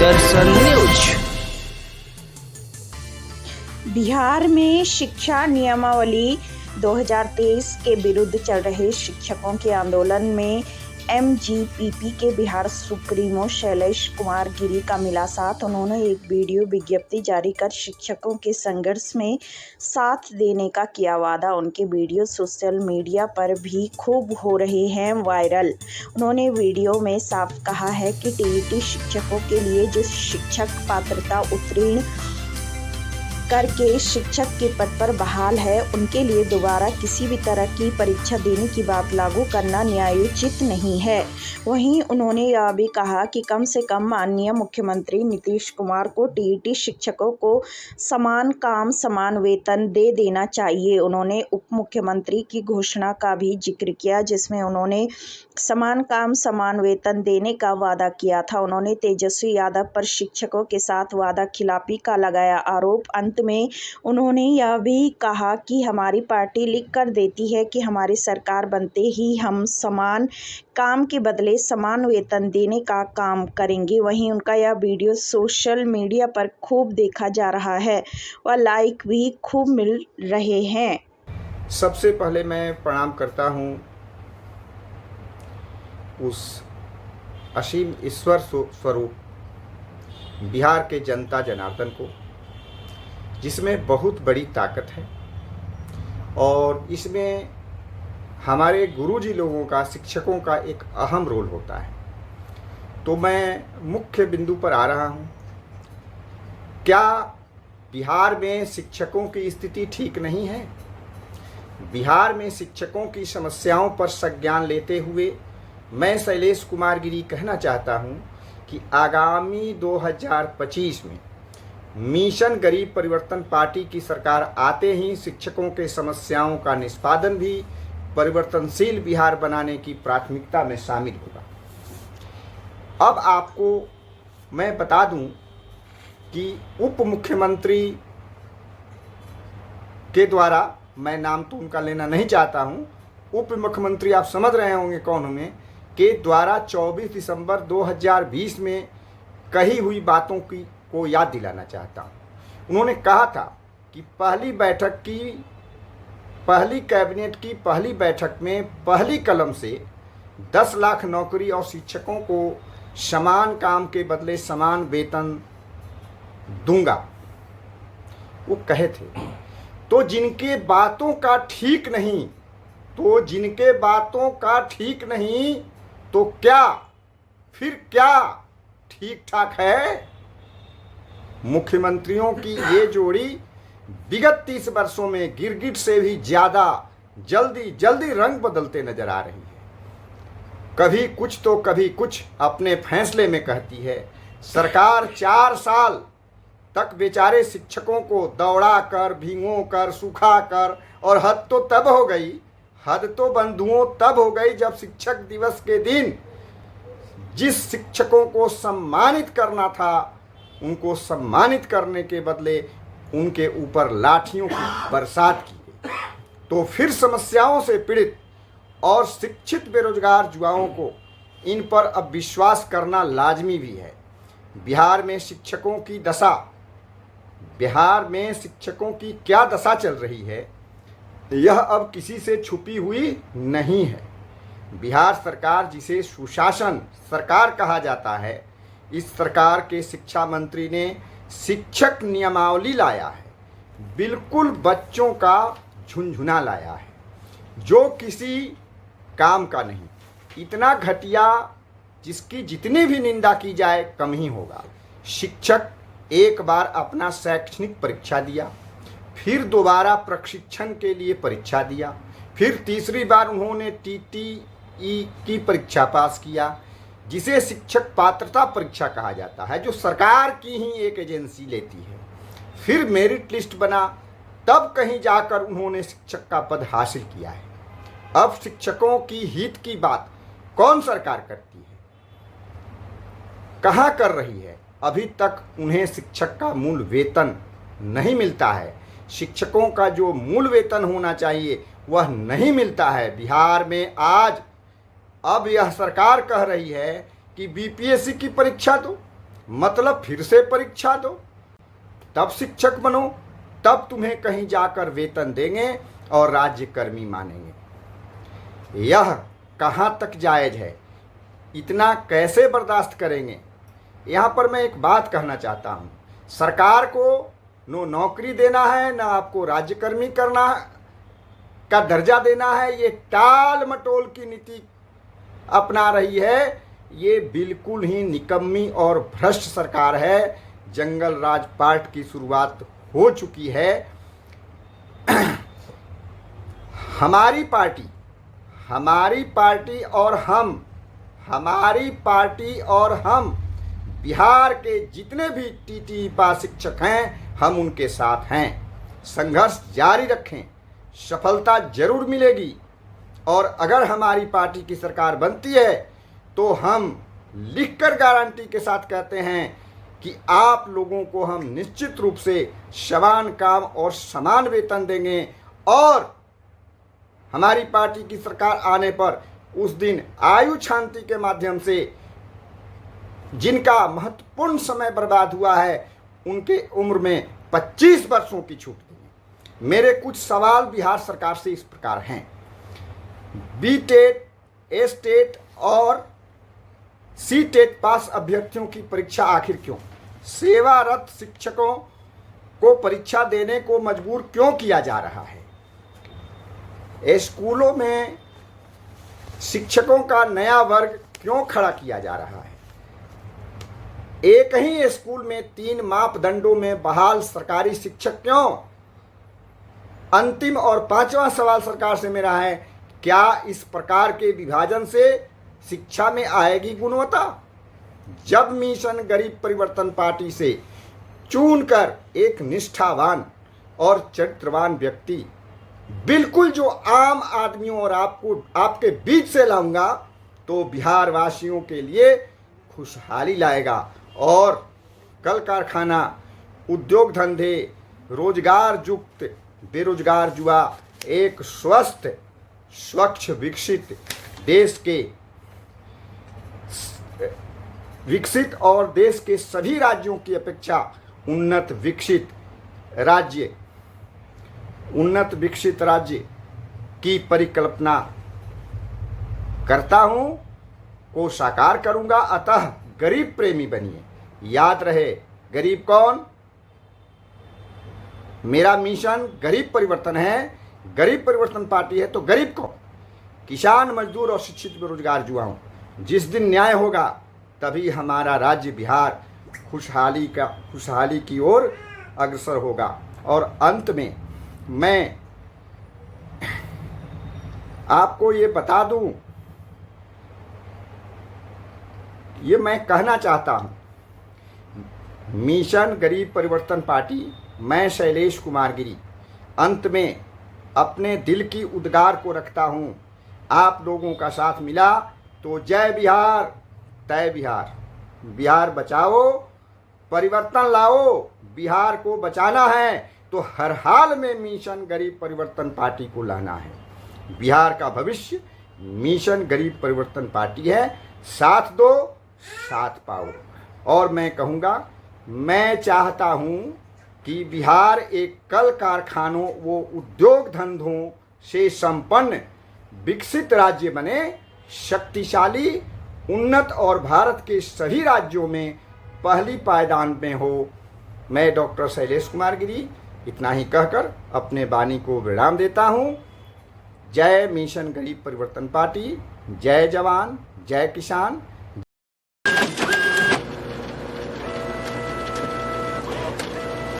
दर्शन news. Bihar में शिक्षा नियमावली 2023 के विरुद्ध चल रहे शिक्षकों के आंदोलन में एमजीपीपी के बिहार सुप्रीमो शैलेश कुमार गिरी का मिला साथ। उन्होंने एक वीडियो विज्ञप्ति जारी कर शिक्षकों के संघर्ष में साथ देने का किया वादा। उनके वीडियो सोशल मीडिया पर भी खूब हो रहे हैं वायरल। उन्होंने वीडियो में साफ कहा है कि टीईटी शिक्षकों के लिए जो शिक्षक पात्रता उत्तीर्ण करके शिक्षक के पद पर बहाल है, उनके लिए दोबारा किसी भी तरह की परीक्षा देने की बात लागू करना न्यायोचित नहीं है। वहीं उन्होंने यह भी कहा कि कम से कम माननीय मुख्यमंत्री नीतीश कुमार को टीईटी शिक्षकों को समान काम समान वेतन दे देना चाहिए। उन्होंने उप मुख्यमंत्री की घोषणा का भी जिक्र किया, जिसमें उन्होंने समान काम समान वेतन देने का वादा किया था। उन्होंने तेजस्वी यादव पर शिक्षकों के साथ वादा खिलाफी का लगाया आरोप। अंत में उन्होंने यह भी कहा कि हमारी पार्टी लिख कर देती है कि हमारी सरकार बनते ही हम समान काम के बदले समान वेतन देने का काम करेंगे। वहीं उनका यह वीडियो सोशल मीडिया पर खूब देखा जा रहा है और लाइक भी खूब मिल रहे हैं। सबसे पहले मैं प्रणाम करता हूं उस असीम ईश्वर स्वरूप बिहार के जनता जनार्दन को, जिसमें बहुत बड़ी ताकत है और इसमें हमारे गुरुजी लोगों का, शिक्षकों का एक अहम रोल होता है। तो मैं मुख्य बिंदु पर आ रहा हूं। क्या बिहार में शिक्षकों की स्थिति ठीक नहीं है? बिहार में शिक्षकों की समस्याओं पर संज्ञान लेते हुए मैं शैलेश कुमार गिरी कहना चाहता हूं कि आगामी 2025 में मिशन गरीब परिवर्तन पार्टी की सरकार आते ही शिक्षकों के समस्याओं का निष्पादन भी परिवर्तनशील बिहार बनाने की प्राथमिकता में शामिल होगा। अब आपको मैं बता दूं कि उप मुख्यमंत्री के द्वारा, मैं नाम तो उनका लेना नहीं चाहता हूं, उप मुख्यमंत्री आप समझ रहे होंगे कौन होंगे, के द्वारा 24 दिसंबर 2020 में कही हुई बातों को याद दिलाना चाहता हूँ। उन्होंने कहा था कि पहली कैबिनेट की पहली बैठक में पहली कलम से 10 लाख नौकरी और शिक्षकों को समान काम के बदले समान वेतन दूंगा, वो कहे थे। तो जिनके बातों का ठीक नहीं तो क्या फिर क्या ठीक ठाक है? मुख्यमंत्रियों की ये जोड़ी विगत 30 वर्षों में गिरगिट से भी ज्यादा जल्दी रंग बदलते नजर आ रही है। कभी कुछ तो कभी कुछ अपने फैसले में कहती है। सरकार 4 साल तक बेचारे शिक्षकों को दौड़ा कर, भिगो कर, सुखा कर, और हद तो बंधुओं तब हो गई जब शिक्षक दिवस के दिन जिस शिक्षकों को सम्मानित करना था, उनको सम्मानित करने के बदले उनके ऊपर लाठियों की बरसात की गई। तो फिर समस्याओं से पीड़ित और शिक्षित बेरोजगार युवाओं को इन पर अब विश्वास करना लाजमी भी है। बिहार में शिक्षकों की क्या दशा चल रही है, यह अब किसी से छुपी हुई नहीं है। बिहार सरकार, जिसे सुशासन सरकार कहा जाता है, इस सरकार के शिक्षा मंत्री ने शिक्षक नियमावली लाया है। बिल्कुल बच्चों का झुनझुना लाया है, जो किसी काम का नहीं। इतना घटिया, जिसकी जितनी भी निंदा की जाए कम ही होगा। शिक्षक एक बार अपना शैक्षणिक परीक्षा दिया, फिर दोबारा प्रशिक्षण के लिए परीक्षा दिया, फिर तीसरी बार उन्होंने टीटीई की परीक्षा पास किया, जिसे शिक्षक पात्रता परीक्षा कहा जाता है, जो सरकार की ही एक एजेंसी लेती है। फिर मेरिट लिस्ट बना, तब कहीं जाकर उन्होंने शिक्षक का पद हासिल किया है। अब शिक्षकों की हित की बात कौन सरकार करती है, कहाँ कर रही है? अभी तक उन्हें शिक्षक का मूल वेतन नहीं मिलता है। शिक्षकों का जो मूल वेतन होना चाहिए वह नहीं मिलता है बिहार में आज। अब यह सरकार कह रही है कि बीपीएससी की परीक्षा दो। मतलब फिर से परीक्षा दो, तब शिक्षक बनो, तब तुम्हें कहीं जाकर वेतन देंगे और राज्यकर्मी मानेंगे। यह कहाँ तक जायज़ है? इतना कैसे बर्दाश्त करेंगे? यहाँ पर मैं एक बात कहना चाहता हूँ, सरकार को नो नौकरी देना है, ना आपको राज्यकर्मी करना का दर्जा देना है। ये टाल मटोल की नीति अपना रही है। ये बिल्कुल ही निकम्मी और भ्रष्ट सरकार है। जंगल राज पार्ट की शुरुआत हो चुकी है। हमारी पार्टी और हम बिहार के जितने भी टीटी पास शिक्षक हैं, हम उनके साथ हैं। संघर्ष जारी रखें, सफलता जरूर मिलेगी। और अगर हमारी पार्टी की सरकार बनती है तो हम लिखकर गारंटी के साथ कहते हैं कि आप लोगों को हम निश्चित रूप से समान काम और समान वेतन देंगे। और हमारी पार्टी की सरकार आने पर उस दिन आयु शांति के माध्यम से जिनका महत्वपूर्ण समय बर्बाद हुआ है, उनके उम्र में 25 वर्षों की छूट देंगे। मेरे कुछ सवाल बिहार सरकार से इस प्रकार हैं। बी.टेट, एस.टेट और सी.टेट पास अभ्यर्थियों की परीक्षा आखिर क्यों? सेवारत शिक्षकों को परीक्षा देने को मजबूर क्यों किया जा रहा है? स्कूलों में शिक्षकों का नया वर्ग क्यों खड़ा किया जा रहा है? एक ही स्कूल में 3 मापदंडों में बहाल सरकारी शिक्षक क्यों? अंतिम और 5वां सवाल सरकार से मेरा है, क्या इस प्रकार के विभाजन से शिक्षा में आएगी गुणवत्ता? जब मिशन गरीब परिवर्तन पार्टी से चुनकर एक निष्ठावान और चरित्रवान व्यक्ति, बिल्कुल जो आम आदमियों और आपके बीच से लाऊंगा, तो बिहार वासियों के लिए खुशहाली लाएगा। और कल कारखाना, उद्योग धंधे, रोजगार युक्त बेरोजगार युवा एक स्वस्थ, स्वच्छ, विकसित और देश के सभी राज्यों की अपेक्षा उन्नत विकसित राज्य की परिकल्पना करता हूं, को साकार करूंगा। अतः गरीब प्रेमी बनिए। याद रहे, गरीब कौन? मेरा मिशन गरीब परिवर्तन है। गरीब परिवर्तन पार्टी है तो गरीब कौन? किसान, मजदूर और शिक्षित बेरोजगार युवाओं। जिस दिन न्याय होगा तभी हमारा राज्य बिहार खुशहाली की ओर अग्रसर होगा। और अंत में मैं आपको ये बता दूं, ये मैं कहना चाहता हूं, मिशन गरीब परिवर्तन पार्टी, मैं शैलेश कुमार गिरी, अंत में अपने दिल की उद्गार को रखता हूं। आप लोगों का साथ मिला तो जय बिहार, तय बिहार। बिहार बचाओ, परिवर्तन लाओ। बिहार को बचाना है तो हर हाल में मिशन गरीब परिवर्तन पार्टी को लाना है। बिहार का भविष्य मिशन गरीब परिवर्तन पार्टी है। साथ दो, साथ पाओ। और मैं कहूँगा, मैं चाहता हूँ कि बिहार एक कल कारखानों वो उद्योग धंधों से संपन्न विकसित राज्य बने, शक्तिशाली, उन्नत और भारत के सभी राज्यों में पहली पायदान में हो। मैं डॉक्टर शैलेश कुमार गिरी इतना ही कहकर अपने वाणी को विराम देता हूँ। जय मिशन गरीब परिवर्तन पार्टी, जय जवान, जय किसान।